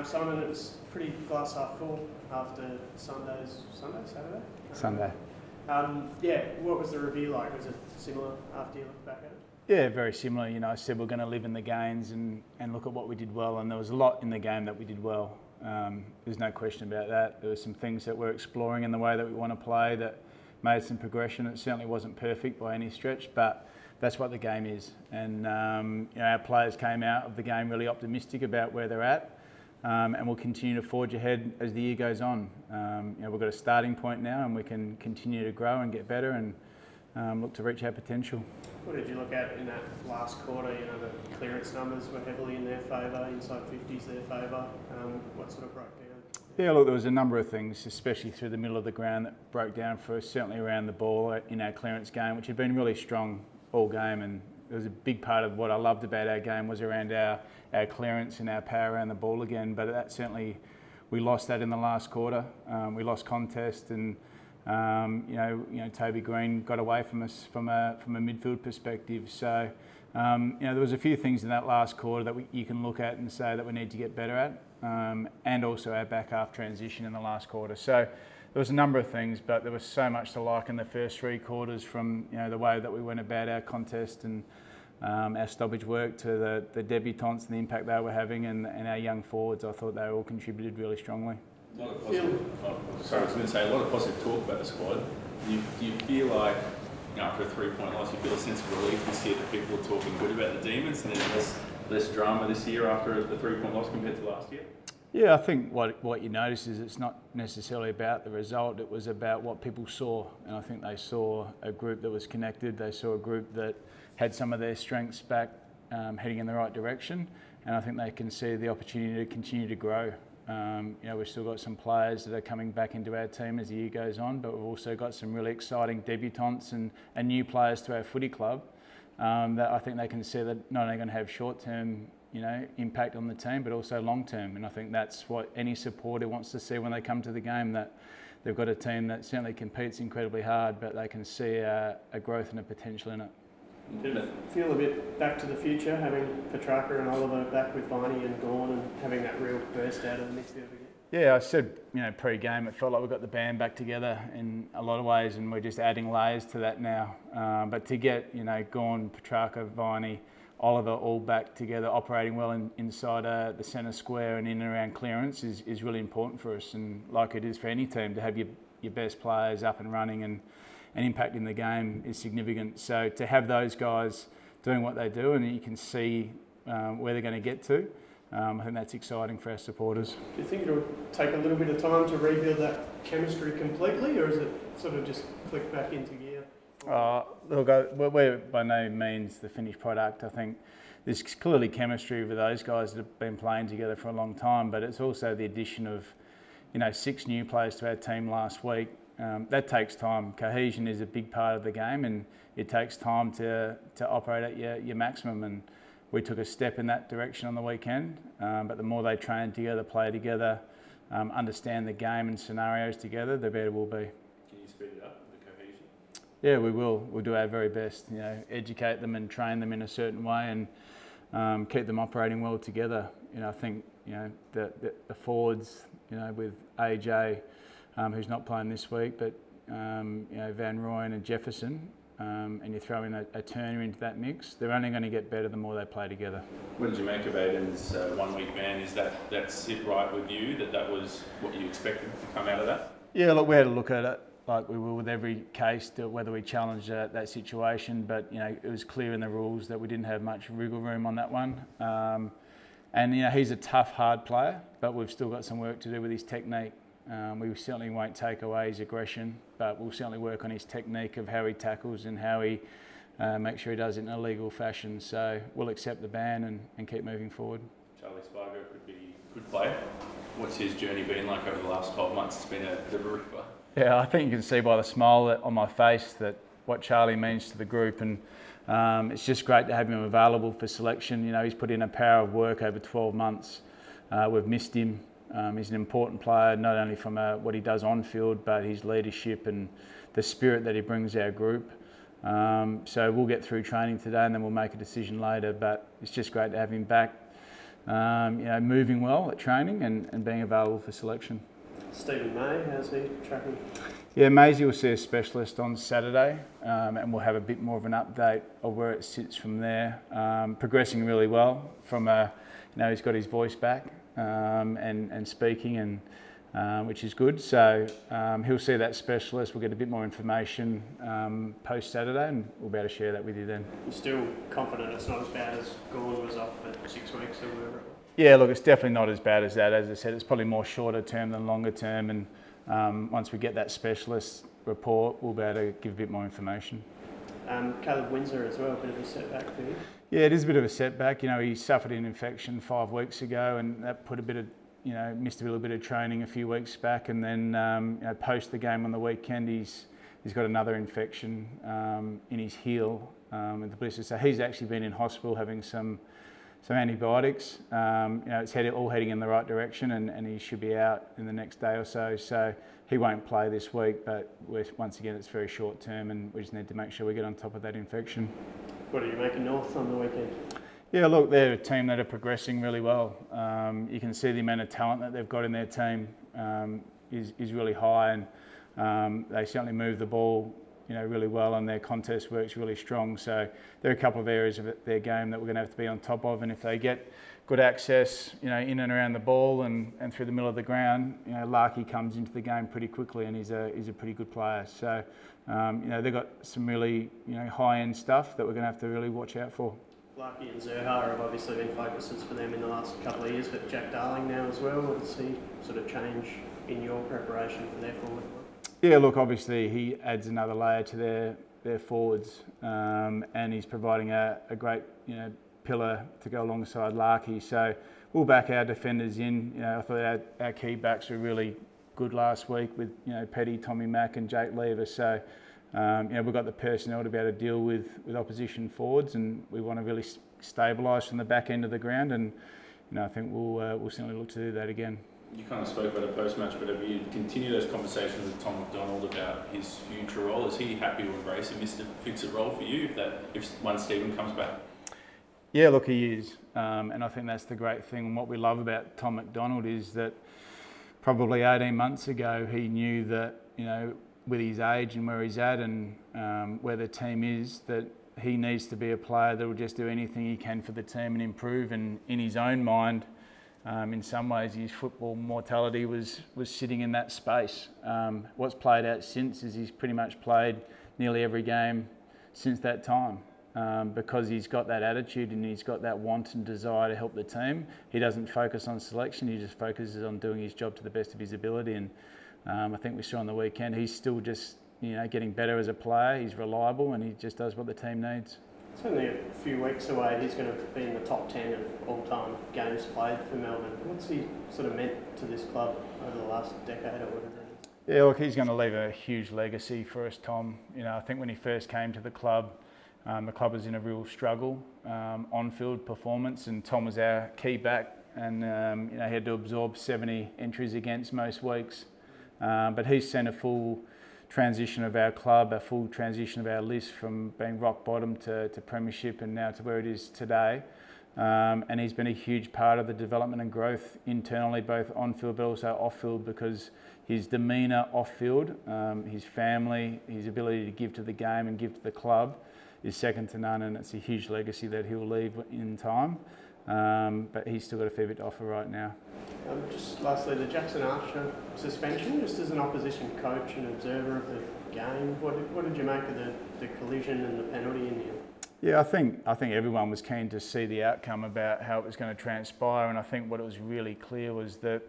Simon, it was pretty glass half full after Saturday? Sunday. What was the review like? Was it similar after you look back at it? Yeah, very similar. I said we're going to live in the gains and look at what we did well, and there was a lot in the game that we did well. There's no question about that. There were some things that we're exploring in the way that we want to play that made some progression. It certainly wasn't perfect by any stretch, but that's what the game is. And our players came out of the game really optimistic about where they're at, and we'll continue to forge ahead as the year goes on. We've got a starting point now, and we can continue to grow and get better and look to reach our potential. What did you look at in that last quarter? The clearance numbers were heavily in their favour, inside 50s their favour. What sort of broke down? Yeah, look, there was a number of things, especially through the middle of the ground, that broke down for us, certainly around the ball in our clearance game, which had been really strong all game. And it was a big part of what I loved about our game was around our clearance and our power around the ball again. But that certainly, we lost that in the last quarter. We lost contest, and Toby Green got away from us from a midfield perspective. So there was a few things in that last quarter that you can look at and say that we need to get better at, and also our back half transition in the last quarter. So there was a number of things, but there was so much to like in the first three quarters, from the way that we went about our contest and our stoppage work to the debutants and the impact they were having, and our young forwards. I thought they all contributed really strongly. A lot of positive talk about the squad. Do you feel like after a 3-point loss, you feel a sense of relief this year that people are talking good about the Demons, and there's less drama this year after a 3-point loss compared to last year? Yeah, I think what you notice is it's not necessarily about the result, it was about what people saw. And I think they saw a group that was connected, they saw a group that had some of their strengths back, heading in the right direction. And I think they can see the opportunity to continue to grow. We've still got some players that are coming back into our team as the year goes on, but we've also got some really exciting debutants and new players to our footy club that I think they can see that not only going to have short-term impact on the team, but also long-term. And I think that's what any supporter wants to see when they come to the game, that they've got a team that certainly competes incredibly hard, but they can see a growth and a potential in it. Did it feel a bit back to the future, having Petrarca and Oliver back with Viney and Gawn, and having that real burst out of the midfield again? Yeah, I said, pre-game, it felt like we got the band back together in a lot of ways, and we're just adding layers to that now. But to get, Gawn, Petrarca, Viney, Oliver all back together, operating well inside the centre square and in and around clearance is really important for us. And like it is for any team, to have your best players up and running and impacting the game is significant. So to have those guys doing what they do, and you can see where they're going to get to, I think that's exciting for our supporters. Do you think it'll take a little bit of time to rebuild that chemistry completely, or is it sort of just click back into gear? Look, we're by no means the finished product. I think there's clearly chemistry with those guys that have been playing together for a long time, but it's also the addition of 6 new players to our team last week. That takes time. Cohesion is a big part of the game, and it takes time to operate at your maximum. And we took a step in that direction on the weekend. But the more they train together, play together, understand the game and scenarios together, the better we'll be. Can you speed it up, the cohesion? Yeah, we will. We'll do our very best. Educate them and train them in a certain way, and keep them operating well together. I think the forwards, with AJ. Who's not playing this week, but Van Rooyen and Jefferson, and you throw in a Turner into that mix, they're only going to get better the more they play together. What did you make of Aiden's 1-week ban? Is that sit right with you, that was what you expected to come out of that? Yeah, look, we had to look at it like we will with every case, to whether we challenge that situation, but it was clear in the rules that we didn't have much wriggle room on that one. And he's a tough, hard player, but we've still got some work to do with his technique. We certainly won't take away his aggression, but we'll certainly work on his technique of how he tackles and how he makes sure he does it in a legal fashion. So we'll accept the ban and keep moving forward. Charlie Spargo could be a good player. What's his journey been like over the last 12 months? It's been a bit of a ripper. Yeah, I think you can see by the smile on my face that what Charlie means to the group, and it's just great to have him available for selection. He's put in a power of work over 12 months. We've missed him. He's an important player, not only from what he does on field, but his leadership and the spirit that he brings our group. So we'll get through training today, and then we'll make a decision later. But it's just great to have him back. moving well at training and being available for selection. Stephen May, how's he tracking? Yeah, Maisie will see a specialist on Saturday, and we'll have a bit more of an update of where it sits from there. Progressing really well. He's got his voice back and speaking, and which is good. So he'll see that specialist. We'll get a bit more information post Saturday, and we'll be able to share that with you then. You're still confident it's not as bad as Gorn was off for 6 weeks or whatever? Yeah, look, it's definitely not as bad as that. As I said, it's probably more shorter term than longer term, and once we get that specialist report, we'll be able to give a bit more information. Caleb Windsor as well, a bit of a setback for you? Yeah, it is a bit of a setback. He suffered an infection 5 weeks ago, and that put missed a little bit of training a few weeks back, and then post the game on the weekend, he's got another infection in his heel with the blister. So he's actually been in hospital having some antibiotics. It's all heading in the right direction, and he should be out in the next day or so. So he won't play this week, but once again, it's very short term, and we just need to make sure we get on top of that infection. What do you make of North on the weekend? Yeah, look, they're a team that are progressing really well. You can see the amount of talent that they've got in their team is really high, and they certainly move the ball really well, and their contest work's really strong. So there are a couple of areas of their game that we're going to have to be on top of, and if they get good access, in and around the ball and through the middle of the ground, Larky comes into the game pretty quickly, and he's a pretty good player. So they've got some really high-end stuff that we're going to have to really watch out for. Larky and Zerha have obviously been focuses for them in the last couple of years, but Jack Darling now as well. What does he sort of change in your preparation for their forward work? Yeah, look, obviously he adds another layer to their forwards, and he's providing a great pillar to go alongside Larky. So we'll back our defenders in. I thought our key backs were really good last week with Petty, Tommy Mack, and Jake Lever. So we've got the personnel to be able to deal with opposition forwards, and we want to really stabilise from the back end of the ground. And I think we'll certainly look to do that again. You kind of spoke about it post-match, but have you continued those conversations with Tom McDonald about his future role? Is he happy to embrace a Mr. Fix-It role for you if once Stephen comes back? Yeah, look, he is, and I think that's the great thing. And what we love about Tom McDonald is that probably 18 months ago he knew that with his age and where he's at and where the team is, that he needs to be a player that will just do anything he can for the team and improve. And in his own mind, in some ways, his football mortality was sitting in that space. What's played out since is he's pretty much played nearly every game since that time because he's got that attitude and he's got that want and desire to help the team. He doesn't focus on selection, he just focuses on doing his job to the best of his ability. And I think we saw on the weekend, he's still just getting better as a player. He's reliable and he just does what the team needs. It's only a few weeks away. He's going to be in the top 10 of all-time games played for Melbourne. What's he sort of meant to this club over the last decade or whatever it is? Yeah, look, he's going to leave a huge legacy for us, Tom. I think when he first came to the club was in a real struggle on-field performance, and Tom was our key back, and he had to absorb 70 entries against most weeks. But he's seen a full transition of our club, a full transition of our list from being rock bottom to premiership and now to where it is today. And he's been a huge part of the development and growth internally, both on-field but also off-field, because his demeanour off-field, his family, his ability to give to the game and give to the club is second to none, and it's a huge legacy that he'll leave in time. But he's still got a fair bit to offer right now. Just lastly, the Jackson Archer suspension, just as an opposition coach and observer of the game, what did you make of the collision and the penalty in the end? Yeah, I think everyone was keen to see the outcome about how it was going to transpire, and I think what it was really clear was that,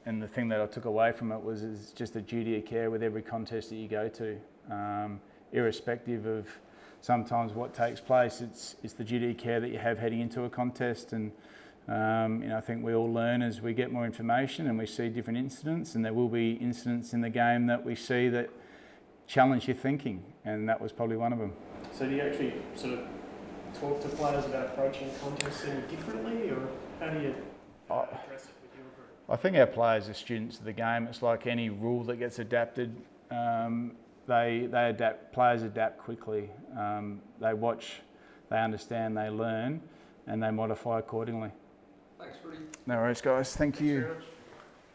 and the thing that I took away from it was it's just a duty of care with every contest that you go to, irrespective of sometimes what takes place. It's the duty of care that you have heading into a contest, and I think we all learn as we get more information and we see different incidents, and there will be incidents in the game that we see that challenge your thinking, and that was probably one of them. So do you actually sort of talk to players about approaching contests any differently, or how do you address it with your group? I think our players are students of the game. It's like any rule that gets adapted. They adapt. Players adapt quickly. They watch, they understand, they learn, and they modify accordingly. Thanks, Rudy. No worries, guys. Thank you. Very much.